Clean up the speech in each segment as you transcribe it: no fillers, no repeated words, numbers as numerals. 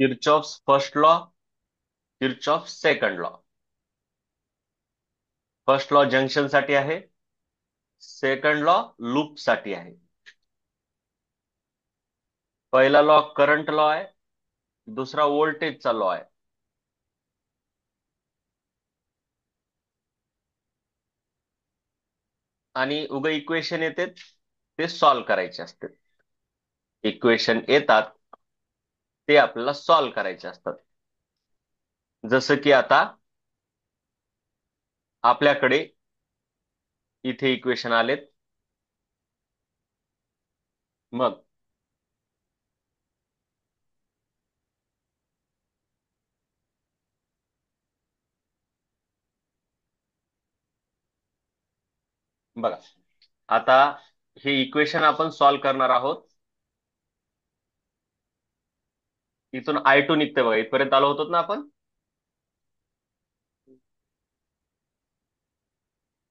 Kirchhoff's first law, Kirchhoff second law. First law junction साठी आहे, second law loop साठी आहे. पहिला लॉ करंट लॉ आहे, दुसरा व्होल्टेजचा लॉ आहे. आणि उग इक्वेशन येते ते सॉल्व्ह करायचे असते. इक्वेशन येतात ते आपल्याला सॉल्व्ह करायचे असतात. जसं की आता आपल्याकडे इथे इक्वेशन आलेत. मग बघा, आता हे इक्वेशन आपण सॉल्व्ह करणार आहोत. इथून I2 निघते बघा, इथपर्यंत आलो होतो ना आपण.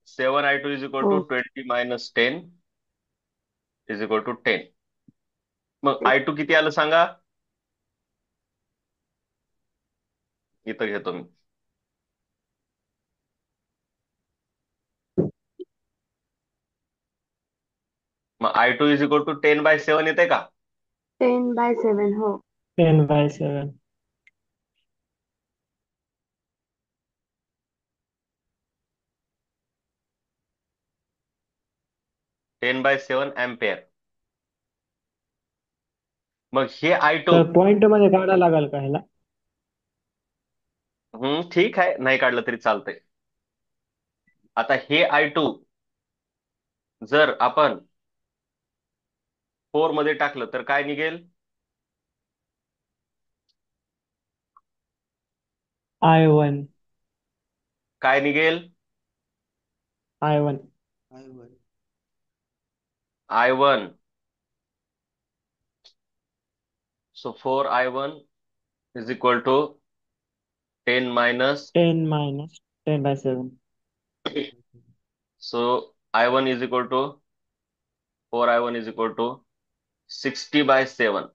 7I2 इज इक्वल टू हो. 20 - 10 इज इक्वल टू 10. मग I2 किती आलं सांगा. इथं घेतो मी. मग I2 इज इक्वल टू 10/7 येते का. 10/7 हो. 10/7. 10/7 अँपियर. मग हे I2. तर पॉइंट मध्ये काढा लागेल का ह्याला? ठीक आहे, नाही काढलं तरी चालतंय. आता हे I2 जर आपण 4 मध्ये टाकलं तर काय निघेल. I1. काय निघेल. I1. I1. So 4I1 is equal to 10 minus. 10 minus 10/7. So I1 is equal to 4I1 is equal to 60/7.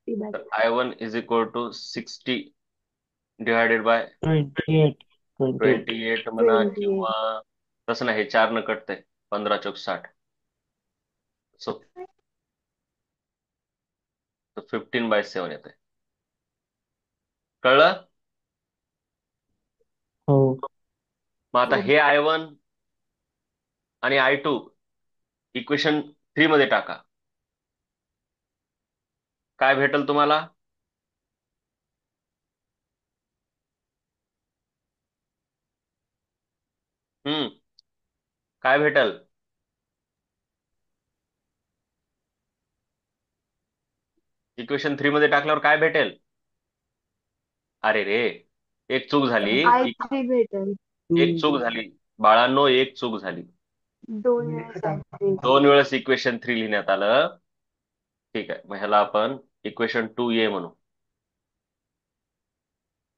तर I1 is equal to 60 divided by 28. 28. 28 म्हणा, 28. किंवा तसं नाही, 4 न कटतंय. 15×4 = 60. सो 15/7 येते. कळलं. हो. मग आता हो. हे I1 आणि I2 इक्वेशन 3 मध्ये टाका. काय भेटल तुम्हाला. हम्म काय भेटल. इक्वेशन 3 मध्ये टाकल्यावर काय भेटेल. अरे रे, एक चूक झाली. I3 भेटेल. एक चूक झाली बाळांनो, एक चूक झाली. 2 वेळेस I3. 2 वेळेस इक्वेशन 3 लिहिण्यात आलं. ठीक आहे, मग ह्याला आपण इक्वेशन 2A म्हणू.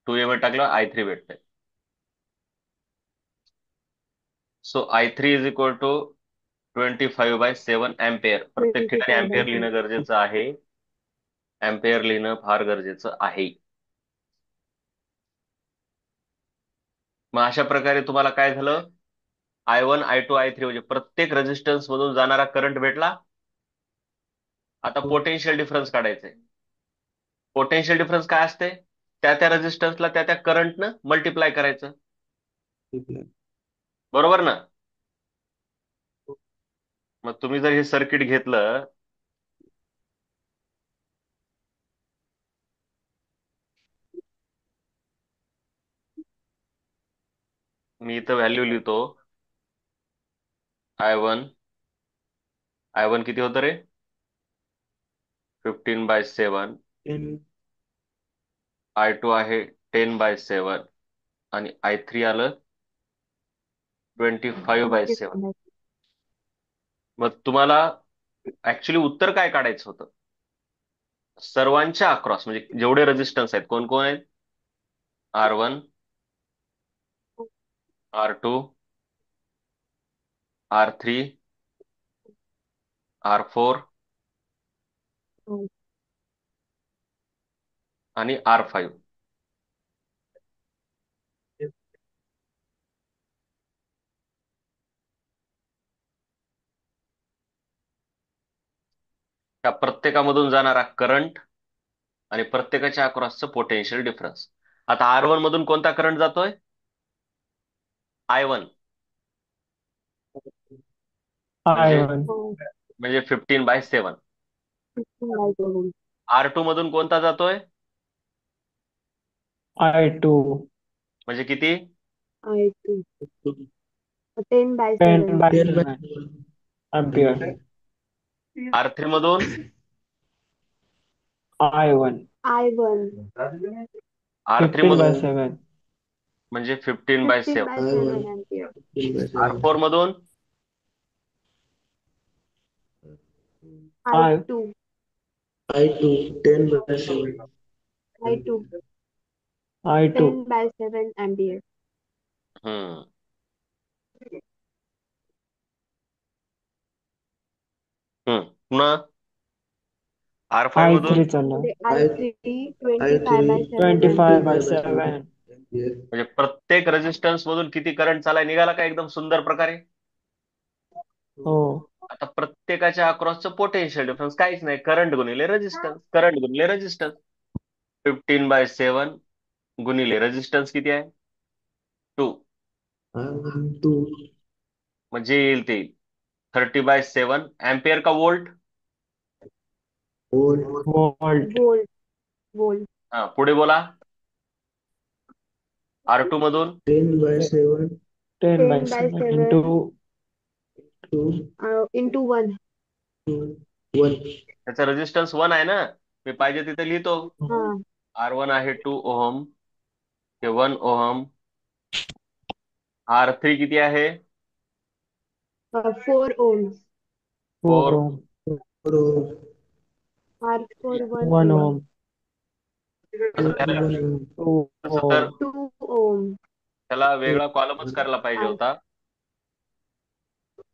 2A मध्ये टाकलं I3 भेटतंय. So I3 is equal to 25/7 ampere. प्रत्येक ठिकाणी अँपियर 25/7. लिहिणं गरजेचं आहे. अँपियर लिहिणं फार गरजेचं आहे. मग अशा प्रकारे तुम्हाला काय झालं. I1 I2 I3 म्हणजे प्रत्येक रेझिस्टन्स मधून जाणारा करंट भेटला. आता पोटेन्शियल डिफरन्स काढायचंय. पोटेन्शियल डिफरन्स काय असते. त्या त्या रेझिस्टन्सला त्या त्या करंटनं मल्टिप्लाय करायचं. बरोबर ना. मग तुम्ही जर हे सर्किट घेतलं. मी इथं व्हॅल्यू लिहितो. I1 I1 किती होतं रे. 15/7. I2 आहे 10/7. आणि I3 आलं 25/7. मग तुम्हाला ऍक्च्युली उत्तर काय काढायचं होतं. सर्वांच्या अक्रॉस म्हणजे जेवढे रेझिस्टन्स आहेत, कोण कोण आहेत. R1 R2 R3 R4 आणि R5. त्या प्रत्येकामधून जाणारा करंट आणि प्रत्येकाच्या अक्रॉसचं पोटेन्शियल डिफरन्स. आता R1 मधून कोणता करंट जातोय? I1. म्हणजे I1. हो. म्हणजे 15/7. 15/7. R2 मधून कोणता जातोय? I2. म्हणजे किती? I2. 10/7. 10/7 ampere. R3 मधून? I1. I1. R3 15 by मधून 7. म्हणजे 15 15/7. by 7 ampere. R4 मधून? I I2. I2 10/7. I2. I2. 10/7 ampere. हम्म पुन्हा R5 मधून? I3 चाललं. म्हणजे I3 25/7 25 ampere. by 25/7 7. ampere. म्हणजे प्रत्येक रेजिस्टन्स मधून किती करंट चालाय निघाला का एकदम सुंदर प्रकारे? हो. आता प्रत्येकाच्या अक्रॉसचं पोटेन्शियल डिफरन्स काहीच नाही, करंट गुणिले रेजिस्टन्स. 15/7 गुणिले रेजिस्टन्स किती आहे? 2. I1 2 म्हणजे येईल ते 30/7 अँपियर का volt? volt Volt. Volt. Volt. हा पुढे बोला. R2 मधून? 10/7 10 by 7 10/7 into to into 1. 1. त्याचा रेजिस्टन्स 1 आहे ना, मी पाहिजे तिथे लिहितो. हा. R1 आहे 2 ओहम, ते 1 ओहम. R3 किती आहे? 4 ohms. 4 4. ohm. Pro R4 1 1 ohm. ohm. आता त्याला 1 2 तसं तर ohm. 2 ohm. त्याला वेगळा कॉलमच करायला पाहिजे R होता.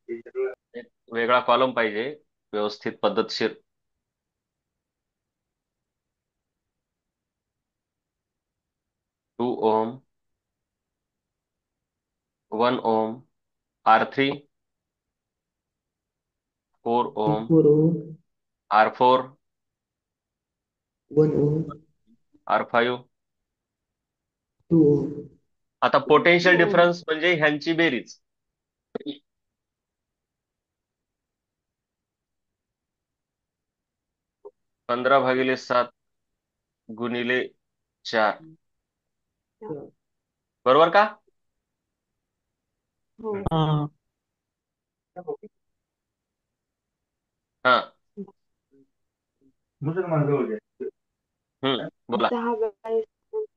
एक वेगळा कॉलम पाहिजे, व्यवस्थित पद्धतशीर. 2 ohm, 1 ohm. R3 4 ohm. 4 R4 1 R5. 2 आता पोटेन्शियल 2 ohm. डिफरन्स म्हणजे ह्यांची बेरीज. 15/7 गुणिले 4. बरोबर का? हो. हा. हा. बोला. 10/7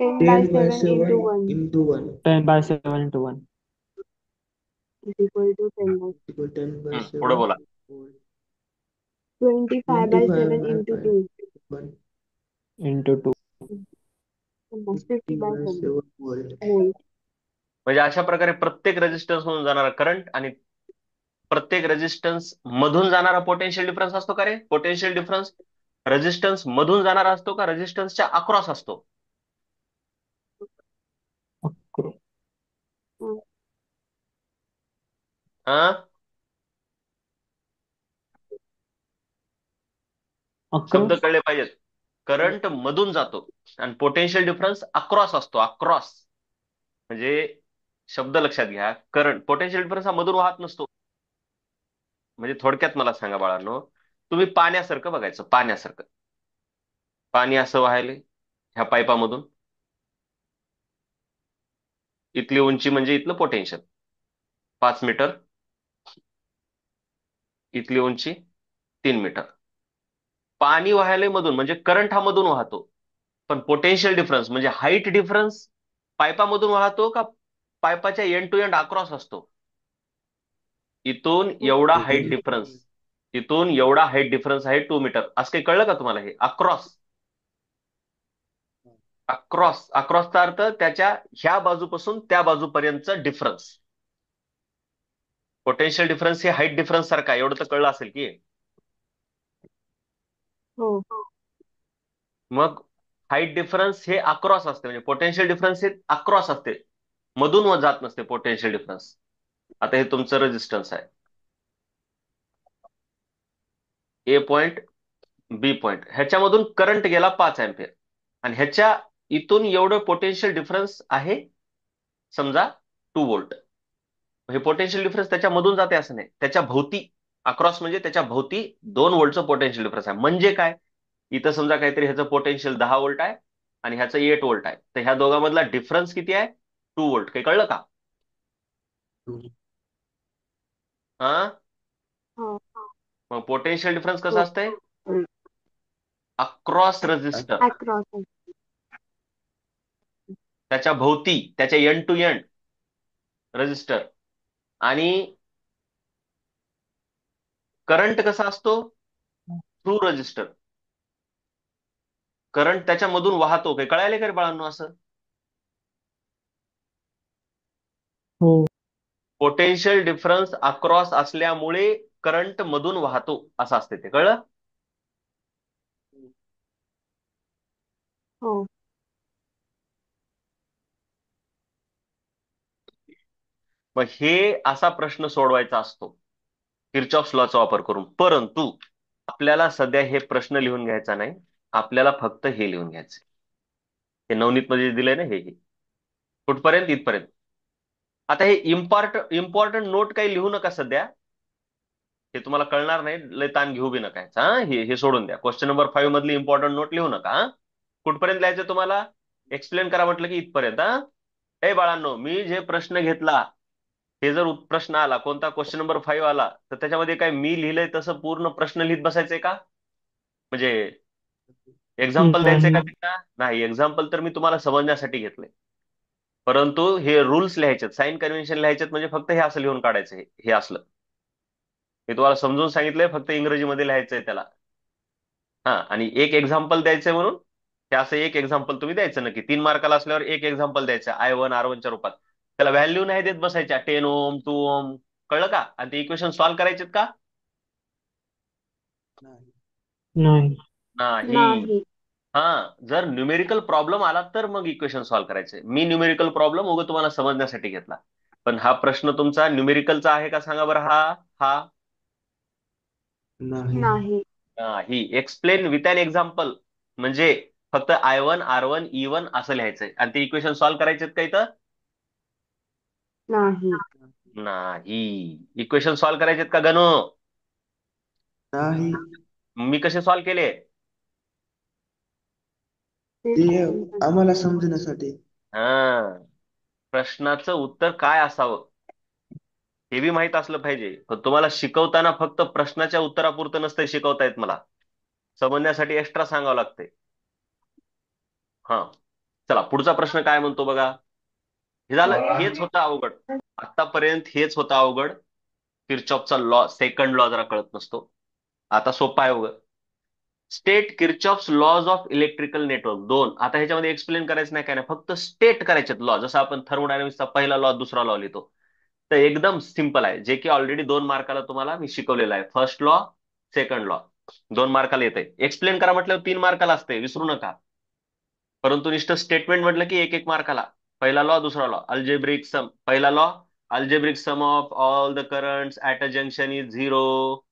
into 10/7 1 into 1 10 by 7 into 1 is equal to 10/7. equal पुढे 10/7 बोला. 25/7 into 2 into 2. is 50/7 50/7 volt. volt. म्हणजे अशा प्रकारे प्रत्येक रेजिस्टन्स मधून जाणारा करंट आणि प्रत्येक रेजिस्टन्स मधून जाणारा पोटेन्शियल डिफरन्स असतो का रे? पोटेन्शियल डिफरन्स रेजिस्टन्स मधून जाणारा असतो का रेजिस्टन्सच्या अक्रॉस असतो? Acro- हा, शब्द Across. कळले पाहिजेत. करंट मधून जातो आणि पोटेन्शियल डिफरन्स अक्रॉस असतो. अक्रॉस म्हणजे शब्द लक्षात घ्या, करंट पोटेन्शियल डिफरन्स हा मधून वाहत नसतो. म्हणजे थोडक्यात मला सांगा बाळांनो, तुम्ही पाण्यासारखं बघायचं, पाण्यासारखं पाणी असं वाहायले ह्या पाईपामधून. इथली उंची म्हणजे इथलं पोटेन्शियल 5 मीटर, इथली उंची 3 मीटर. पाणी वाहायले मधून म्हणजे करंट हा मधून वाहतो, पण पोटेन्शियल डिफरन्स म्हणजे हाईट डिफरन्स पाईपामधून वाहतो का पाईपाच्या एंड टू एंड अक्रॉस असतो? इथून एवढा हाईट डिफरन्स, इथून एवढा हाईट डिफरन्स आहे 2 मीटर. असं काही कळलं का तुम्हाला? हे अक्रॉस, अक्रॉसचा अर्थ त्याच्या ह्या बाजूपासून त्या बाजूपर्यंतचा डिफरन्स. पोटेन्शियल डिफरन्स हे हाईट डिफरन्स सारखा आहे, एवढं तर कळलं असेल की. हो. मग हाईट डिफरन्स हे अक्रॉस असते, म्हणजे पोटेन्शियल डिफरन्स हे अक्रॉस असते, मधून व जात नसते पोटेन्शियल डिफरन्स. आता हे तुमचं रेजिस्टन्स आहे, ए पॉइंट बी पॉइंट, ह्याच्यामधून करंट गेला 5 अँपिअर, आणि ह्याच्या इथून एवढं पोटेन्शियल डिफरन्स आहे, समजा 2 व्होल्ट. हे पोटेन्शियल डिफरन्स त्याच्यामधून जाते असं नाही, त्याच्या भोवती, अक्रॉस म्हणजे त्याच्या भोवती 2 व्होल्टचं पोटेन्शियल डिफरन्स आहे. म्हणजे काय, इथं समजा काहीतरी ह्याचं पोटेन्शियल 10 व्होल्ट आहे आणि ह्याचं 8 व्होल्ट आहे, तर ह्या दोघांमधला डिफरन्स किती आहे, 2 व्होल्ट. काही कळलं का? हा, हो मग पोटेन्शियल डिफरन्स हो कसा असतंय, अक्रॉस रेजिस्टर, अक्रॉस त्याच्या भोवती, त्याच्या एंड टू एंड रेजिस्टर. आणि करंट कसा असतो, थ्रू रेजिस्टर, करंट त्याच्यामधून वाहतो. काही कळायले का रे बाळांनो असं? हो. पोटेन्शियल डिफरन्स अक्रॉस असल्यामुळे करंट मधून वाहतो, असं असते ते. कळलं? हो मग हे असा प्रश्न सोडवायचा असतो किर्चॉफ्स लॉचा वापर करून. परंतु आपल्याला सध्या हे प्रश्न लिहून घ्यायचा नाही, आपल्याला फक्त हे लिहून घ्यायचं, हे नवनीत मध्ये दिलंय ना, हे कुठपर्यंत, इथपर्यंत. आता हे इम्पॉर्टंट नोट काही लिहू नका सध्या, हे तुम्हाला कळणार नाही, लय ताण घेऊ बी नका. हा, हे सोडून द्या. क्वेश्चन नंबर 5 मधली इम्पॉर्टंट नोट लिहू नका. हा, कुठपर्यंत लिहायचं तुम्हाला, एक्सप्लेन करा म्हटलं की इथपर्यंत. हा, हे बाळांनो, मी जे प्रश्न घेतला, हे जर प्रश्न आला कोणता, क्वेश्चन नंबर 5 आला, तर त्याच्यामध्ये काय मी लिहिलंय तसं पूर्ण प्रश्न लिहित बसायचंय का, म्हणजे एक्झाम्पल द्यायचंय का नाही. तिला? नाही, एक्झाम्पल तर मी तुम्हाला समजण्यासाठी घेतलंय, परंतु हे रूल्स लिहायचे, साइन कन्व्हेन्शन लिहायचे, म्हणजे फक्त हे असं लिहून काढायचं, हे असलं. मी तुम्हाला समजून सांगितलंय, फक्त इंग्रजीमध्ये लिहायचंय त्याला. हा, आणि एक एक्झाम्पल द्यायचंय म्हणून हे असं एक एक्झाम्पल तुम्ही द्यायचं नक्की. 3 मार्काला असल्यावर एक एक्झाम्पल द्यायचं I1 R1च्या रूपात. त्याला व्हॅल्यू नाही देत बसायच्या, 10 ओम 2 ओम. कळलं का? आणि ते इक्वेशन सॉल्व्ह करायचेत का? नाही. नाही. नाही हा, जर न्यूमेरिकल प्रॉब्लेम आला तर मग इक्वेशन सॉल्व्ह करायचे. मी न्यूमेरिकल प्रॉब्लेम उगा तुम्हाला समजण्यासाठी घेतला, पण हा प्रश्न तुमचा न्यूमेरिकलचा आहे का सांगा बरं? हा हा नाही. नाही ही एक्सप्लेन विथ अन एक्झाम्पल, म्हणजे फक्त I1 R1 E1 असं लिहायचंय, आणि ते इक्वेशन सॉल्व्ह करायचे का इथं? नाही नाही. इक्वेशन सॉल्व्ह करायचे का गणू? नाही. मी कसे सॉल्व्ह केले? तेच ते आपण पण आम्हाला समजण्यासाठी. हा, प्रश्नाचं उत्तर काय असावं हे बी माहित असलं पाहिजे. पण तुम्हाला शिकवताना फक्त प्रश्नाच्या उत्तरापुरतं नसतं शिकवता येत, मला समजण्यासाठी एक्स्ट्रा सांगावं लागतंय. हा, चला पुढचा प्रश्न काय म्हणतो बघा. हे झालं, हेच होतं अवघड. आतापर्यंत हेच होतं अवघड. किर्चॉफचा लॉ, सेकंड लॉ जरा कळत नसतो. आता सोपा आहे बघ. State Kirchhoff's laws of electrical network 2. आता ह्याच्यामध्ये एक्सप्लेन करायचं नाही, काय नाही, फक्त स्टेट करायचे लॉ. जसं आपण थर्मोडायनामिक्सचा पहिला लॉ, दुसरा लॉ लिहितो, तर एकदम सिंपल आहे, जे की ऑलरेडी 2 मार्काला तुम्हाला मी शिकवलेलं आहे. फर्स्ट लॉ, सेकंड लॉ 2 मार्काला येते. एक्सप्लेन करा म्हटल्यावर 3 मार्काला असते, विसरू नका. परंतु नुसतं स्टेटमेंट म्हटलं की 1-1 मार्काला. पहिला लॉ, दुसरा लॉ, अल्जेब्रिक सम. पहिला law, algebraic sum of all the currents at a junction is 0,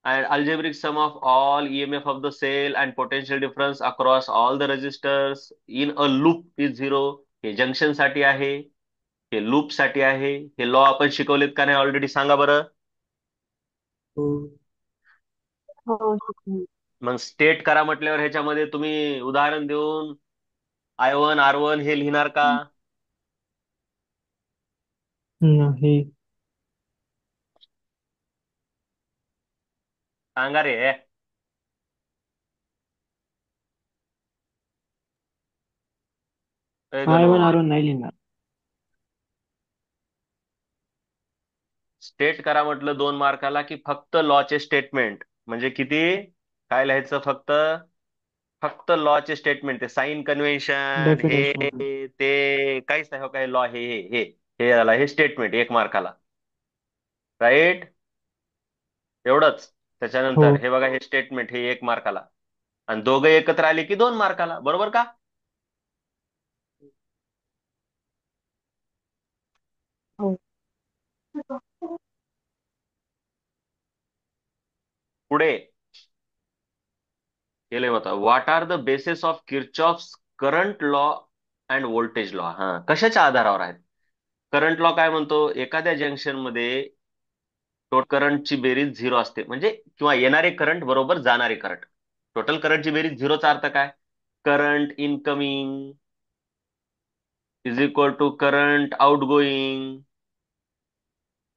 and algebraic sum of all EMF of the cell and potential difference across all the resistors in a loop is 0. हे junction साठी आहे, हे loop साठी आहे. हे law आपण शिकवलेत का नाही ऑलरेडी, सांगा बरं? हो. हो शिकले. मग स्टेट करा म्हटल्यावर ह्याच्यामध्ये तुम्ही उदाहरण देऊन I1 R1 हे लिहिणार का? नाही. सांगा रे. ए गणू, I1 R1 नाही लिहिणार. स्टेट करा म्हटलं 2 मार्काला की फक्त लॉचे स्टेटमेंट, म्हणजे किती काय लिहायचं, फक्त फक्त लॉचे स्टेटमेंट, ते साइन कन्व्हेन्शन, हे डेफिनेशन. ते काहीच नाही. हो काय लॉ, हे याला हे स्टेटमेंट 1 मार्काला, राईट? एवढंच. हो. त्याच्यानंतर हे बघा, हे स्टेटमेंट हे 1 मार्काला. आणि दोघं एकत्र आले की 2 मार्काला, बरोबर का? हो. पुढे केले होता, what are the basis of Kirchhoff's current law and voltage law? हा, कशाच्या आधारावर आहेत? करंट लॉ काय म्हणतो, एखाद्या जंक्शन मध्ये टोटल करंटची बेरीज 0 असते, म्हणजे किंवा येणारे करंट बरोबर जाणारे करंट. टोटल करंटची बेरीज 0चा अर्थ काय? Current incoming is equal to current outgoing.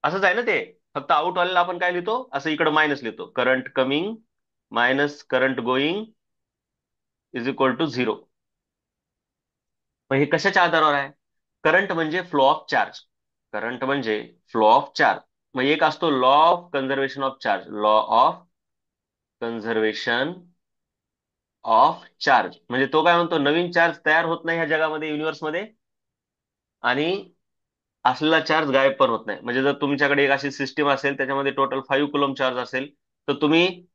असंच आहे ना ते. फक्त आउट वाल्याला आपण काय लिहितो, असं इकडे मायनस लिहितो, current coming minus current going is equal to 0. मग हे कशाच्या आधारावर आहे? करंट म्हणजे फ्लो ऑफ चार्ज. करंट म्हणजे फ्लो ऑफ चार्ज. मग एक असतो law of conservation of charge, law of conservation of charge. म्हणजे तो काय म्हणतो, नवीन चार्ज तयार होत नाही ह्या जगामध्ये, युनिव्हर्समध्ये, आणि असलेला चार्ज गायब पण होत नाही. म्हणजे जर तुमच्याकडे एक अशी सिस्टीम असेल, त्याच्यामध्ये टोटल 5 कुलम चार्ज असेल, तर तुम्ही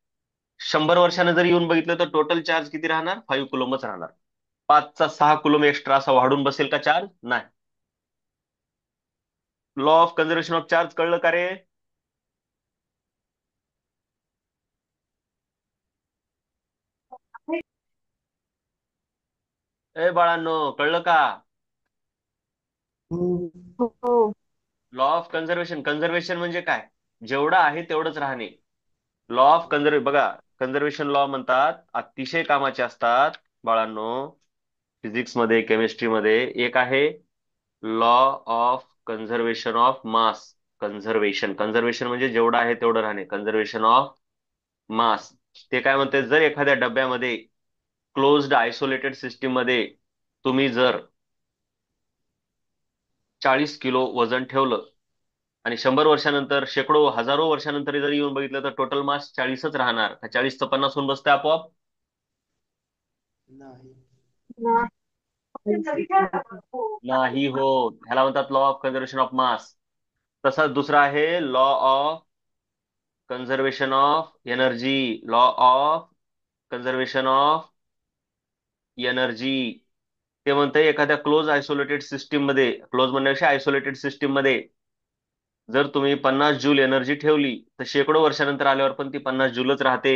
100 वर्षानं जर येऊन बघितलं तर टोटल चार्ज किती राहणार? 5 कुलमच राहणार. 5चा 6 कुलम एक्स्ट्रा असा वाढून बसेल का चार्ज? नाही. Law of conservation of charge कळलं का रे? ए बाळांनो, कळलं का? हो. हो. लॉ ऑफ कन्झर्वेशन, कन्झर्वेशन म्हणजे काय? जेवढं आहे तेवढंच राहणे. लॉ ऑफ कन्झर्व बघा, कन्झर्वेशन लॉ म्हणतात, अतिशय कामाचे असतात बाळांनो. फिजिक्स मध्ये, केमिस्ट्री मध्ये एक आहे law of conservation of mass. Conservation, conservation म्हणजे जेवढं आहे तेवढं राहणे. Conservation of mass. ते काय म्हणते, जर एखाद्या डब्यामध्ये क्लोज्ड आयसोलेटेड सिस्टीम मध्ये तुम्ही जर 40 किलो वजन ठेवलं, आणि 100 वर्षानंतर, शेकडो हजारो वर्षानंतर जरी येऊन बघितलं तर टोटल मास 40च राहणार का? 40चं 50 होऊन बसतं आपोआप? नाही. नाही हो. ह्याला म्हणतात law of conservation of mass. तसाच दुसरा आहे law of conservation of energy. Law of conservation of energy. ते म्हणतंय एखाद्या क्लोज आयसोलेटेड सिस्टीम मध्ये, क्लोज म्हणण्यापेक्षा आयसोलेटेड सिस्टीम मध्ये जर तुम्ही 50 जूल एनर्जी ठेवली, तर शेकडो वर्षानंतर आल्यावर पण ती 50 जूलच राहते.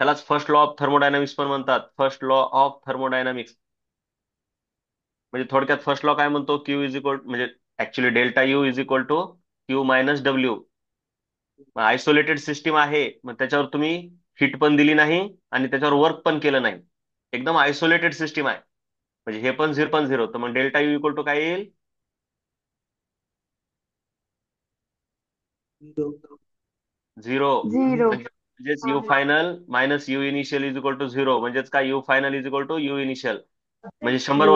त्यालाच फर्स्ट लॉ ऑफ थर्मोडायनामिक्स पण म्हणतात. फर्स्ट लॉ ऑफ थर्मोडायनामिक्स म्हणजे थोडक्यात फर्स्ट लॉ काय म्हणतो, क्यू इज इक्वल, म्हणजे actually delta U is equal to Q minus W. Isolated system आहे, मग त्याच्यावर तुम्ही हिट पण दिली नाही आणि त्याच्यावर वर्क पण केलं नाही, एकदम आयसोलेटेड सिस्टीम आहे, म्हणजे हे पण 0 पण 0, तर मग डेल्टा यू इक्वल टू काय येईल? 0. 0. झिरो. म्हणजेच U final minus U initial is equal to 0. म्हणजेच काय, U final is equal to U initial. म्हणजे 100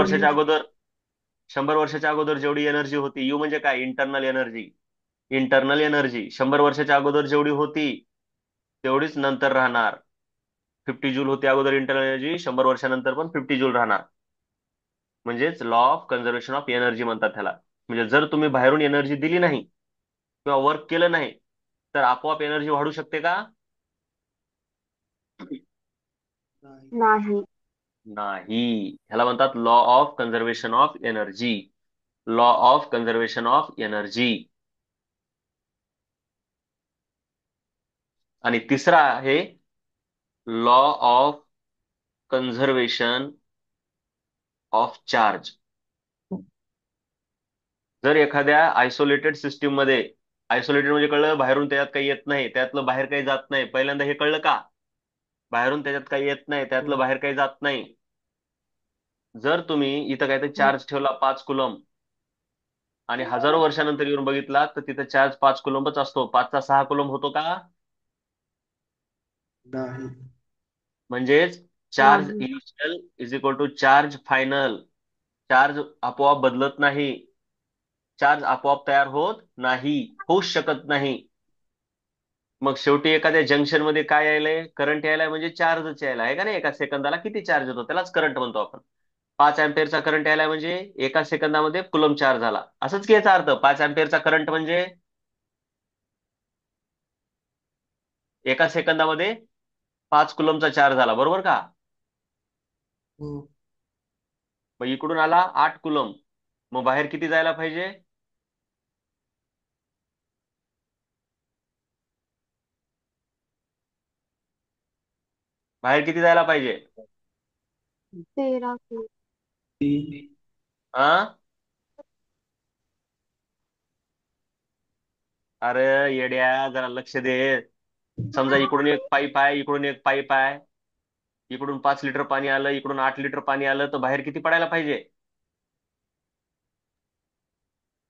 वर्षाच्या अगोदर जेवढी एनर्जी होती, यू म्हणजे काय, इंटरनल एनर्जी. इंटरनल एनर्जी 100 वर्षाच्या अगोदर जेवढी होती तेवढीच नंतर राहणार. 50 जूल होती अगोदर इंटरनल एनर्जी, 100 वर्षानंतर पण 50 जूल राहणार. म्हणजेच law of conservation of energy म्हणतात त्याला. म्हणजे जर तुम्ही बाहेरून एनर्जी दिली नाही किंवा वर्क केलं नाही, तर आपोआप एनर्जी वाढू शकते का? नाही. नाही. नाही. ह्याला म्हणतात law of conservation of energy. Law of conservation of energy. आणि तिसरा आहे law of conservation of charge. जर एखाद्या आयसोलेटेड सिस्टीम मध्ये, आयसोलेटेड म्हणजे कळलं, बाहेरून त्याच्यात काही येत नाही, त्यातलं बाहेर काही जात नाही. पहिल्यांदा हे कळलं का? बाहेरून त्याच्यात काही येत नाही, त्यातलं हो. बाहेर काही जात नाही. जर तुम्ही इथं काहीतरी चार्ज ठेवला 5 कुलम, आणि हजारो वर्षानंतर येऊन बघितला तर तिथं चार्ज 5 कुलमच असतो, 5चा 6 कुलम होतो का? नाही. म्हणजेच चार्ज नाही. Initial is equal to charge final. Charge आपोआप बदलत नाही, चार्ज आपोआप तयार होत नाही, होऊच शकत नाही. मग शेवटी एखाद्या जंक्शन मध्ये काय यायलंय, करंट यायलाय, म्हणजे चार्जच यायला आहे का नाही. एका सेकंदाला किती चार्ज होतो त्यालाच करंट म्हणतो आपण. 5 अँपिअरचा करंट यायलाय म्हणजे एका सेकंदामध्ये कुलम चार्ज झाला, असंच की याचा अर्थ. 5 अँपिअरचा करंट म्हणजे एका सेकंदामध्ये 5 कुलमचा चार्ज झाला, बरोबर का? हो. मग इकडून आला 8 कुलम. मग बाहेर किती जायला पाहिजे? बाहेर किती जायला पाहिजे? 13 किलो. 3. हा? अरे येड्या, जरा लक्ष दे. समजा इकडून एक पाईप आहे, इकडून एक पाईप आहे. इकडून 5 लिटर पाणी आलं, इकडून 8 लिटर पाणी आलं, तर बाहेर किती पडायला पाहिजे?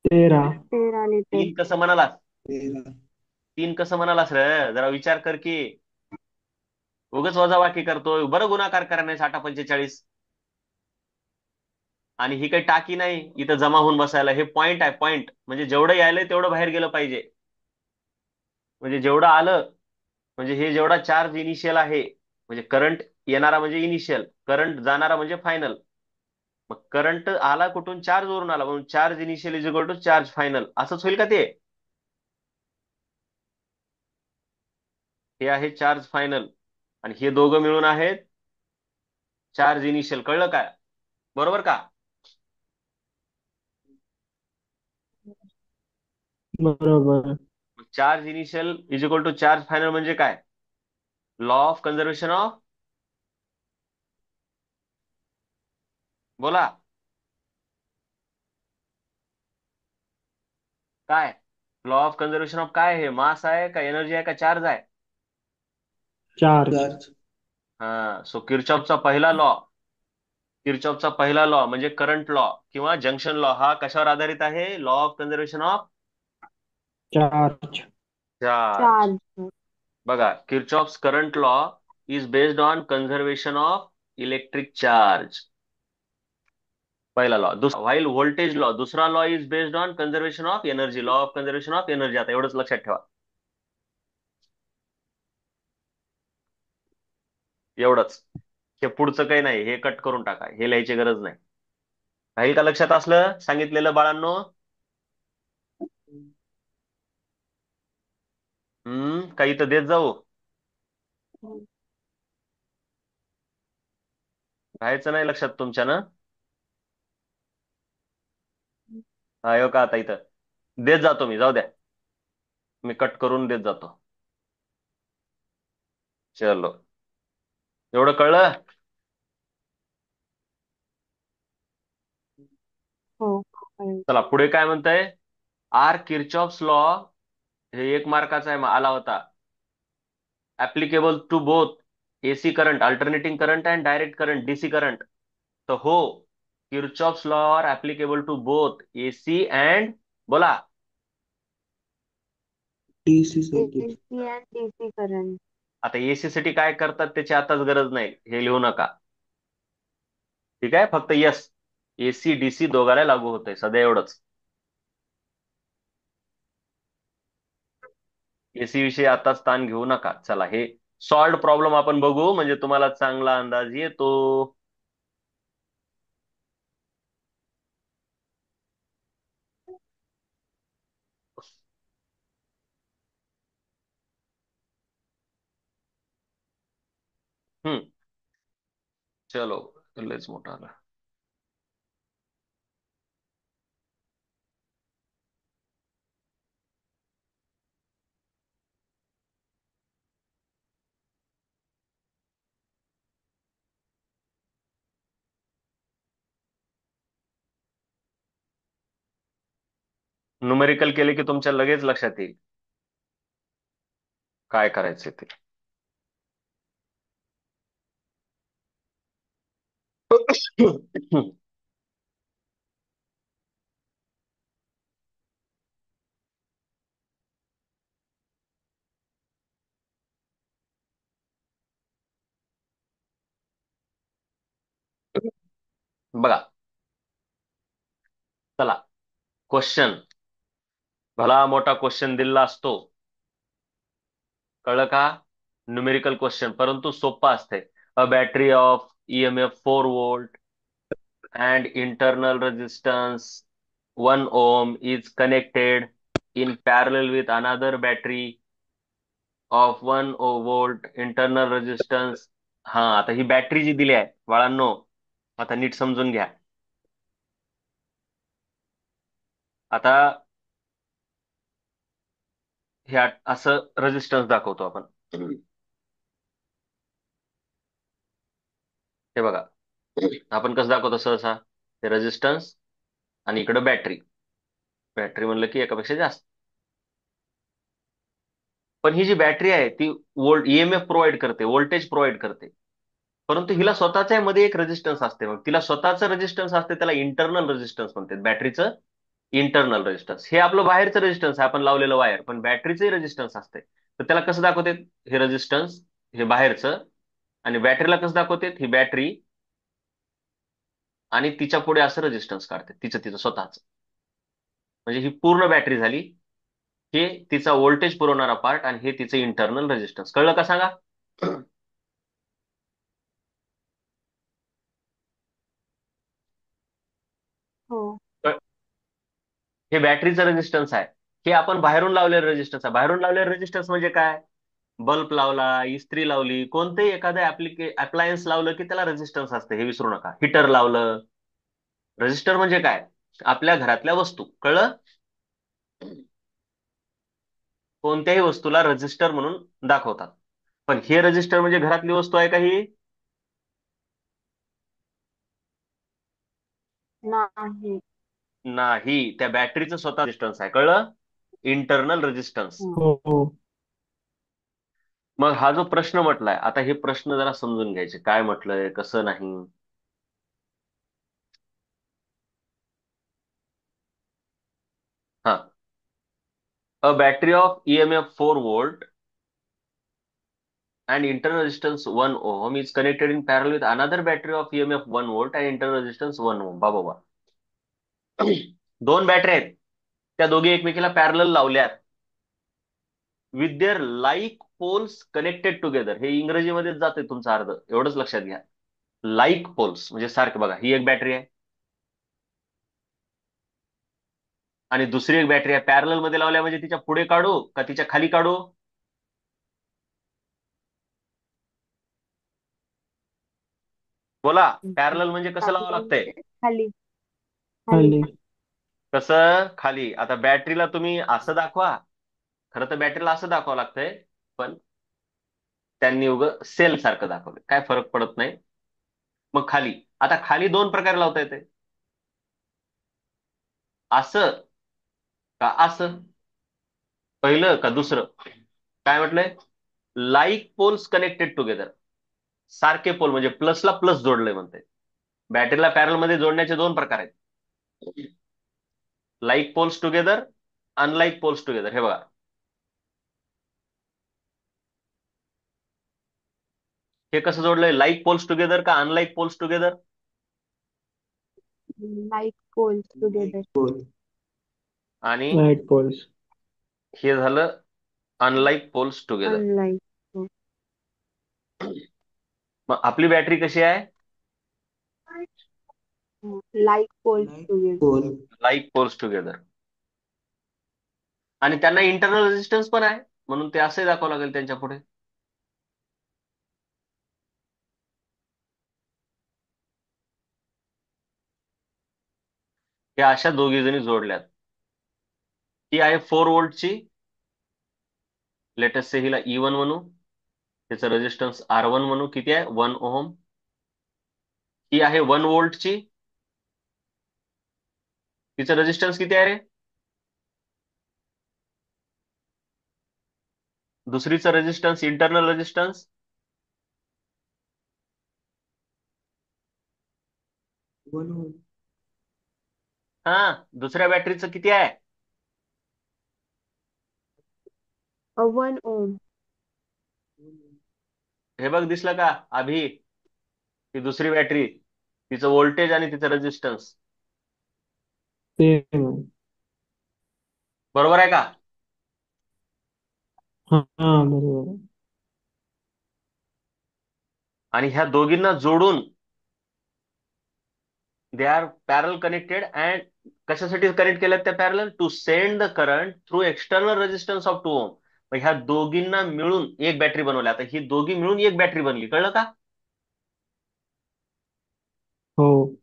13. 13 लिटर. 3 कसं म्हणालास? 13. 3 कसं म्हणालास रे? जरा विचार कर की. उगाच वजाबाकी करतोय. बरं गुणाकार करण्यास 8 45. आणि ही काही टाकी नाही इथं जमा होऊन बसायला. हे पॉइंट आहे, पॉइंट. म्हणजे जेवढं यायलंय तेवढं बाहेर गेलं पाहिजे. म्हणजे जेवढं आलं, म्हणजे हे जेवढा चार्ज इनिशियल आहे, म्हणजे करंट येणारा म्हणजे इनिशियल, करंट जाणारा म्हणजे फायनल. मग करंट आला कुठून? चार्ज वरून आला, म्हणून charge initial is equal to charge final. असंच होईल का ते? हे आहे चार्ज फायनल, आणि हे दोघं मिळून आहेत चार्ज इनिशियल. कळलं काय? बरोबर का? बरोबर. Charge initial is equal to charge final म्हणजे काय? लॉ ऑफ कन्झर्वेशन ऑफ, बोला काय? लॉ ऑफ कन्झर्वेशन ऑफ काय आहे? मास आहे का एनर्जी आहे का चार्ज आहे? चार्ज. चार्ज. हा. सो किरचॉफचा पहिला लॉ म्हणजे करंट लॉ किंवा जंक्शन लॉ, हा कशावर आधारित आहे? Law of conservation of charge. Charge. Charge. बघा, Kirchhoff's current law is based on conservation of electric charge. पहिला लॉ. व्हाईल व्होल्टेज लॉ, दुसरा law is based on conservation of energy, law of conservation of energy. आता एवढंच लक्षात ठेवा. एवढंच. हे पुढचं काही नाही, हे कट करून टाका, हे लिहायची गरज नाही. राहील का लक्षात असलं सांगितलेलं बाळांनो? काही तर देत जाऊ. राहायचं नाही लक्षात तुमच्या ना? हा, हो का? आता इथं देत जातो मी, जाऊ द्या. मी कट करून देत जातो. चलो, एवढं कळलं? हो. चला पुढे काय म्हणताय? आर किरचॉफ्स लॉ, हे 1 मार्काचा आहे, आला होता. Applicable to both AC current, alternating current and direct current, DC current. तर हो, Kirchhoff's law are applicable to both AC and, बोला. DC circuit. AC and DC current. आता एसी साठी काय करतात त्याची आताच गरज नाही, हे लिहू नका. ठीक आहे? फक्त यस, एसी डीसी दोघाला लागू होतंय सध्या, एवढंच. एसी विषयी आताच ताण घेऊ नका. चला, हे सॉल्ड प्रॉब्लेम आपण बघू, म्हणजे तुम्हाला चांगला अंदाज येतो. हम्म. चलो, लयच मोठा आला. न्यूमेरिकल केले की तुमच्या लगेच लक्षात येईल काय करायचे ते. बघा, चला, क्वेश्चन भला मोठा क्वेश्चन दिलेला असतो, कळलं का? न्यूमेरिकल क्वेश्चन, परंतु सोपा असते. A battery of EMF 4 volt and internal resistance 1 ohm is connected in parallel with another battery of 1 volt internal resistance. हा, आता ही बॅटरी जी दिली आहे बाळांनो, आता नीट समजून घ्या. आता हे असं रेजिस्टन्स दाखवतो आपण. हे बघा, आपण कसं दाखवतो सहसा, हे रेजिस्टन्स आणि इकडे बॅटरी. बॅटरी म्हणलं की एकापेक्षा जास्त. पण ही जी बॅटरी आहे ती ईएमएफ प्रोव्हाइड करते, व्होल्टेज प्रोव्हाइड करते. परंतु हिला स्वतःच्या मध्ये एक रेजिस्टन्स असते. मग तिला स्वतःचं रेजिस्टन्स असते, त्याला इंटरनल रेजिस्टन्स म्हणतात. बॅटरीचं इंटरनल रेजिस्टन्स हे आपलं बाहेरचं रेजिस्टन्स आहे, आपण लावलेलं वायर. पण बॅटरीचंही रेजिस्टन्स असते. तर त्याला कसं दाखवते, हे रेजिस्टन्स हे बाहेरचं, आणि बॅटरीला कसं दाखवते, ही बॅटरी आणि तिच्या पुढे असं रेजिस्टन्स काढते, तिचं तिचं स्वतःच. म्हणजे ही पूर्ण बॅटरी झाली. हे तिचा व्होल्टेज पुरवणारा पार्ट आणि हे तिचं इंटरनल रेजिस्टन्स. कळलं का सांगा? हो. हे बॅटरीचं रेजिस्टन्स आहे. हे आपण बाहेरून लावलेलं रेजिस्टन्स आहे. बाहेरून लावलेलं रेजिस्टन्स म्हणजे काय? बल्ब लावला, इस्त्री लावली, कोणतेही एखादं अप्लायन्स लावलं की त्याला रेजिस्टन्स असते, हे विसरू नका. हिटर लावलं. रेजिस्टर म्हणजे काय? आपल्या घरातल्या वस्तू. कळलं? कोणत्याही वस्तूला रजिस्टर म्हणून दाखवतात. पण हे रजिस्टर म्हणजे घरातली वस्तू आहे का ही? नाही. नाही. त्या बॅटरीचं स्वतः रेजिस्टन्स आहे. कळलं? Internal resistance. हं. हो हो. मग हा जो प्रश्न म्हटलाय, आता हे प्रश्न जरा समजून घ्यायचे, काय म्हटलंय कसं नाही. हा, a battery of EMF 4 volt and internal resistance 1 ohm is connected in parallel with another battery of EMF 1 volt and internal resistance 1 ohm. बाबा, दोन बॅटरी आहेत, त्या दोघी एकमेकीला पॅरलल लावल्यात with their like poles connected together. हे इंग्रजीमध्येच जाते तुमचं अर्ध, एवढंच लक्षात घ्या. लाईक पोल्स म्हणजे सारखं. बघा, ही एक बॅटरी आहे आणि दुसरी एक बॅटरी आहे. पॅरलल मध्ये लावल्या म्हणजे तिच्या पुढे काढू का तिच्या खाली काढू? बोला, पॅरलल म्हणजे कसं लावावं लागतंय? खाली. खाली. खाली. कसं खाली? आता बॅटरीला तुम्ही असं दाखवा, खरं तर बॅटरीला असं दाखवावं लागतंय, पण त्यांनी उगं सेल सारखं दाखवलं, काय फरक पडत नाही. मग खाली, आता खाली दोन प्रकारे लावता येते, असं का असं, पहिलं का दुसरं. काय म्हटलंय? Like poles connected together. सारखे पोल म्हणजे प्लसला प्लस जोडलंय म्हणते. बॅटरीला पॅरल मध्ये जोडण्याचे दोन प्रकार आहेत, like poles together, unlike poles together. हे बघा, हे कसं जोडलंय, लाईक पोल्स टुगेदर का unlike poles together? Like poles like together. Pole. आणि लाईट पोल्स. हे झालं अनलाईक पोल्स टुगेदर. अनलाईक. मग आपली बॅटरी कशी आहे? Like poles like together. Pole. Like poles together. आणि त्यांना इंटरनल रेजिस्टन्स पण आहे, म्हणून ते असंही दाखवावं लागेल त्यांच्या पुढे. या अशा दोघी जणी जोडल्यात. ही आहे 4 वोल्टची, लेटेस्ट से हिला E1 म्हणू, त्याचं रेजिस्टन्स R1 म्हणू, किती आहे? 1 ओहम. ही आहे 1 वोल्टची, तिचं रेजिस्टन्स किती आहे रे? दुसरीचं रेजिस्टन्स, इंटरनल रेजिस्टन्स 1 ओम. हा, दुसऱ्या बॅटरीचं किती आहे? 1 ओम. हे बघ, दिसलं का अभि? ती दुसरी बॅटरी, तिचं व्होल्टेज आणि तिचं रेजिस्टन्स सेम. बरोबर आहे का? हा हा, बरोबर. आणि ह्या दोघींना जोडून दे आर पॅरल कनेक्टेड. अँड कशासाठी कनेक्ट केल्यात त्या parallel? To send the current through external resistance of 2 ohm. मग ह्या दोघींना मिळून एक बॅटरी बनवली. आता ही दोघी मिळून एक बॅटरी बनली, कळलं का? हो.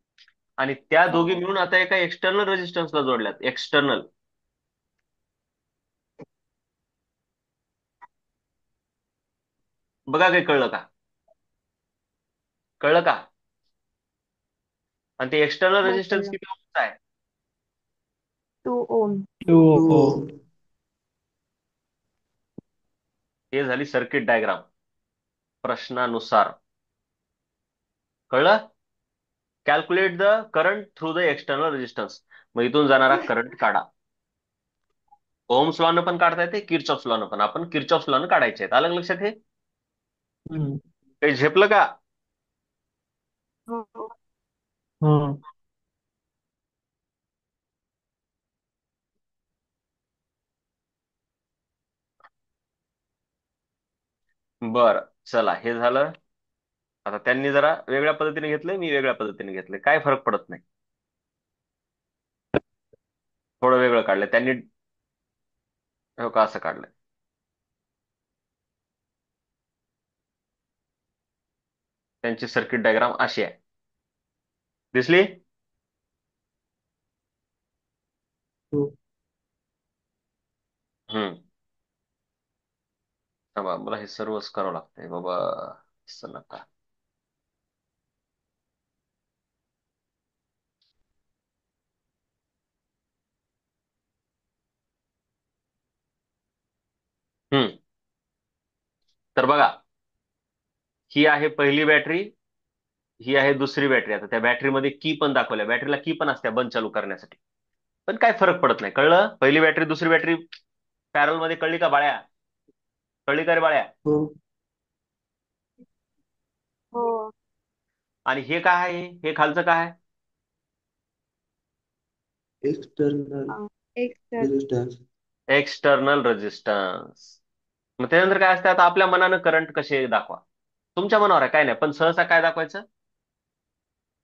आणि त्या दोघी हो. मिळून आता एका एक्सटर्नल रेजिस्टन्सला जोडल्यात, एक्सटर्नल. बघा काही कळलं का? कळलं का? आणि ते एक्सटर्नल हो रेजिस्टन्स कळलं. किती ओहमचा आहे? 2 ओम. 2 ओम. हे झाली सर्किट डायग्राम प्रश्नानुसार. कळलं? Calculate the current through the external resistance. मग इथून जाणारा करंट काढा. ओहम्स लॉ न पण काढता येते, किरचॉफ्स लॉ न पण. आपण किरचॉफ्स लॉ न काढायचे आहेत. आलं का लक्षात? हे हम्म. काही झेपलं का? हो. हा. बरं, चला हे झालं. आता त्यांनी जरा वेगळ्या पद्धतीने घेतलंय, मी वेगळ्या पद्धतीने घेतलंय, काय फरक पडत नाही. थोडं वेगळं काढलंय त्यांनी. हो का, असं काढलंय. त्यांची सर्किट डायग्राम अशी आहे. दिसली? हो. हम्म. थांबा, मला हे सर्वच करावं लागतंय बाबा. असं नका. हम्म. तर बघा, ही आहे पहिली बॅटरी, ही आहे दुसरी बॅटरी. आता त्या बॅटरीमध्ये की पण दाखवल्या, बॅटरीला की पण असते बंद चालू करण्यासाठी. पण काय फरक पडत नाही. कळलं? पहिली बॅटरी दुसरी बॅटरी पॅरल मध्ये कळली का बाळ्या? कळली का रे बाळ्या? हो. हो. आणि हे काय आहे? हे खालचं काय आहे? External external. Resistance. External resistance. मग त्यानंतर काय असतं? आता आपल्या मनानं करंट कसे दाखवा, तुमच्या मनावर आहे, काय नाही. पण सहसा काय दाखवायचं?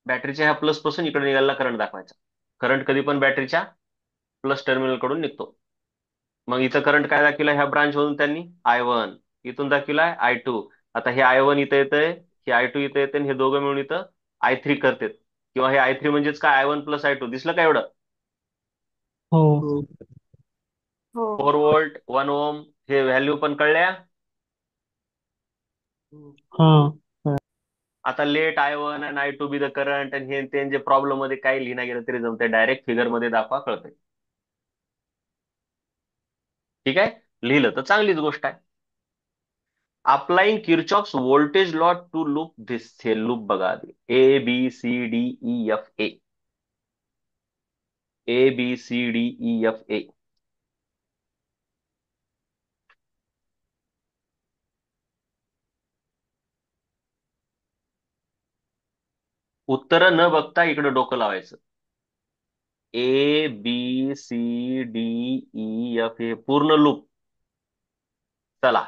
बॅटरीच्या ह्या प्लस पासून इकडे निघालेला करंट दाखवायचा. करंट कधी पण बॅटरीच्या प्लस टर्मिनल कडून निघतो. मग इथं करंट काय दाखविला ह्या ब्रांच मधून त्यांनी? I1. इथून दाखविलाय I2. आता हे I1 इथं येतंय, हे I2 इथं येते, हे दोघं मिळून इथं I3 करतात. किंवा हे I3 म्हणजेच काय? I1 plus I2. दिसलं का एवढं? हो. हो. हो. 4 व्होल्ट 1 ओम, हे व्हॅल्यू पण कळल्या. हो. हा. आता लेट I1 आणि I2 बी द करंट, आणि हे ते जे प्रॉब्लेम मध्ये काही लिहिणं गेलं तरी जमतंय, डायरेक्ट फिगर मध्ये दाखवा, कळतंय. ठीक आहे, लिहिलं तर चांगलीच गोष्ट आहे. Applying Kirchhoff's voltage law to loop this. हे लूप बघा आधी. ABCDEFA. ABCDEFA. उत्तर न बघता इकडे डोकं लावायचं. ABCDEFA पूर्ण लूप. चला,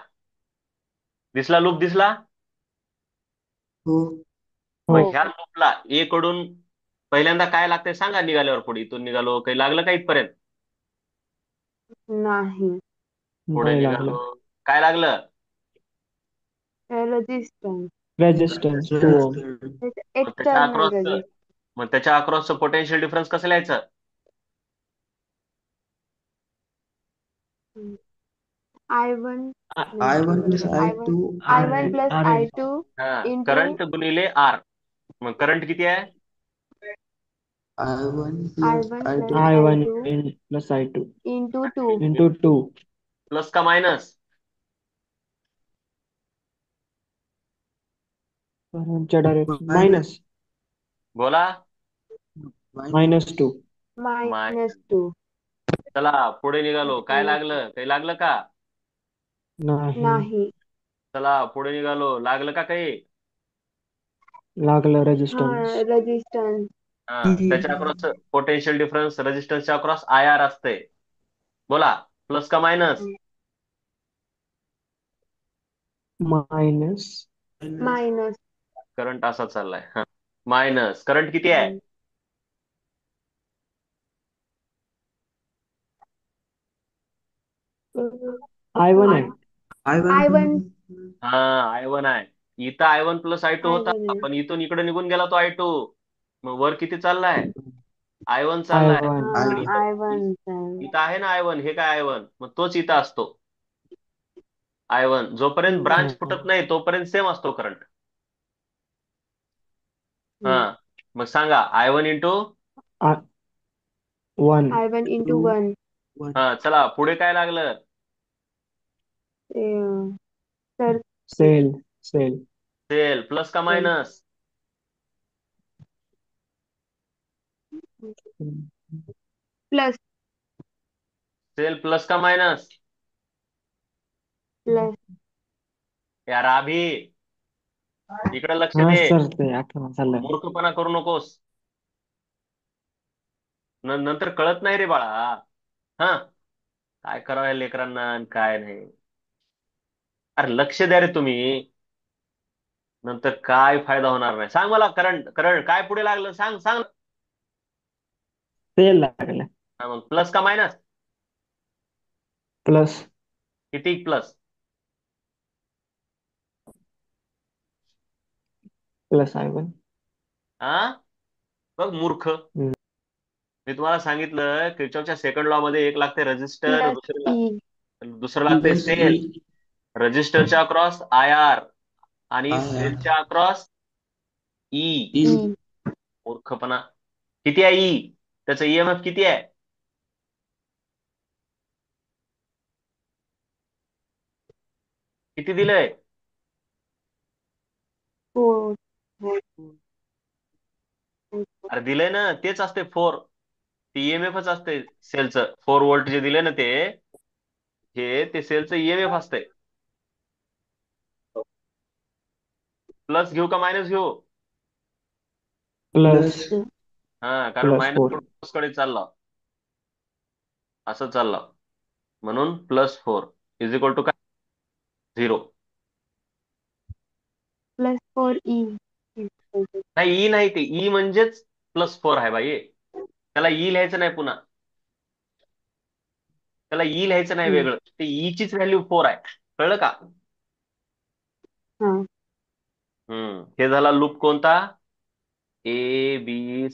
दिसला लूप? दिसला? हो. हो. मग हो. ह्या लूपला ए कडून पहिल्यांदा काय लागतंय सांगा? निघाल्यावर पुढे इथून निघालो, काही लागलं का इथपर्यंत? नाही. पुढे नाही निघालो, लागलं. काय लागलं? रेजिस्टन्स. रेजिस्टन्स 2 ओम. रेजिस्टन्स. मग त्याच्या एक्सटर्नल अक्रॉसचं रेजिस्टन्स. मग त्याच्या अक्रॉसचं पोटेन्शियल डिफरन्स कसं लिहायचं? I1 I1 नाही. plus I1. I2 I1 and plus अरे. I2 हा, इंटू करंट गुणिले आर. मग करंट किती आहे? I1 plus I1 I2 plus I1 I2 plus I2 into 2. Into 2. Plus का मायनस? करंटच्या डायरेक्शन minus मायनस. बोला. -2. मायनस. -2. चला पुढे निघालो, काय -2. लागलं? काही लागलं का? नाही नाही. चला पुढे निघालो, लागलं का काही? लागलं हा, रेजिस्टन्स. रेजिस्टन्स. हा, त्याच्या अक्रॉस पोटेन्शियल डिफरन्स रेजिस्टन्सच्या अक्रॉस IR असते. बोला, प्लस का मायनस? मायनस. मायनस. करंट असा चाललाय. हा, मायनस. करंट किती आहे? I1 आहे. I1 हा I1 आहे. इथं I1 प्लस I2 होता, I1 आहे. पण इथून इकडे निघून गेला तो I2. मग वर किती चाललाय? I1 चाललाय. I1 आणि इथं I1 आहे. इथं आहे ना I1, हे काय I1? मग तोच इथं असतो I1. जोपर्यंत ब्रांच फुटत नाही तोपर्यंत सेम असतो करंट. हा, मग सांगा I1 into. I1 I1 into 1 हा, चला पुढे काय लागलं? तर सेल सेल सेल प्लस का मायनस? प्लस सेल प्लस का मायनस? प्लस यार अभि, इकडे लक्ष हा दे. सर ते आठवण झालं. मूर्खपणा करू नकोस. नंतर कळत नाही रे बाळा. हा, काय करावं या लेकरांना आणि काय नाही. अरे लक्ष द्या रे तुम्ही. नंतर काय फायदा होणार नाही. सांग मला, करंट करंट काय पुढे लागलं? सांग सांग. सेल लागलं. हा, मग प्लस का मायनस? प्लस किती प्लस? Plus I1. हा, बघ मूर्ख. हम्म. मी तुम्हाला सांगितलं किरचॉफच्या सेकंड लॉ मध्ये एक लागते रजिस्टर, प्लस ई दुसरं लागते प्लस सेल. ई रजिस्टरच्या अक्रॉस IR आणि आय आर सेलच्या अक्रॉस ई. ई ई मूर्खपणा. किती आहे ई? त्याचं EMF किती आहे? किती दिलंय? 4 अरे दिलंय ना, तेच असते 4. ती EMFच असते सेलचं. 4 व्होल्ट जे दिले ना ते सेलचं EMF असते. प्लस घेऊ का मायनस घेऊ? प्लस हा, कारण प्लस मायनस 4. प्लस कडे चालला, असं चाललं. म्हणून +4 इज इक्वल टू काय? 0. प्लस 4 ई नाही ई नाही, ते ई म्हणजेच +4 आहे बाई. त्याला ई लिहायचं नाही पुन्हा. त्याला ई लिहायचं नाही वेगळं. ते ई चीच व्हॅल्यू 4 आहे. कळलं का? हा हे झाला लूप कोणता? ABCDEFA.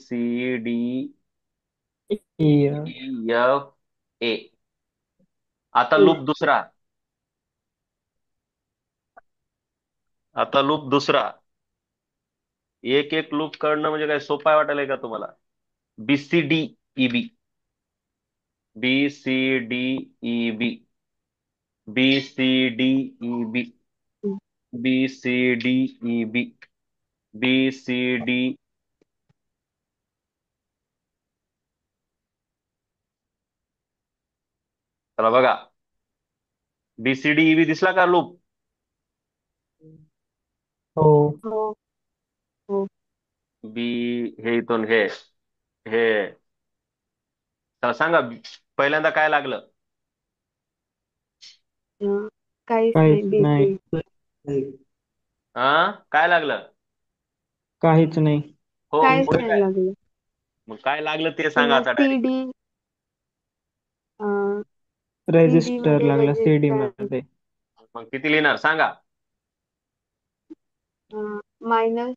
आता लूप दुसरा. एक एक लूप करणं म्हणजे काय सोपं आहे वाटायलंय का तुम्हाला? BCDEB, BCDEB, BCDEB, BCDEB, BCD. चला बघा, BCDEB दिसला का लूप? हो हो हो बी, हे इथून हे हे चला सांगा, पहिल्यांदा काय लागलं? काहीच नाही काहीच नाही. बेसिक काय लागलं? काहीच नाही. हो, काहीच पुढे नाही काय? लागलं मग काय लागलं ते सांगा आता डायरेक्ट. सीडी सीडी रेजिस्टर मध्ये लागला CD रेजिस्टन्स मध्ये. मग किती लिहिणार सांगा? Minus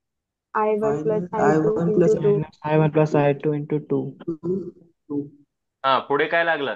I1 plus I I2 one into plus 2 I1 plus I2 into 2. Two हा, पुढे काय लागलं?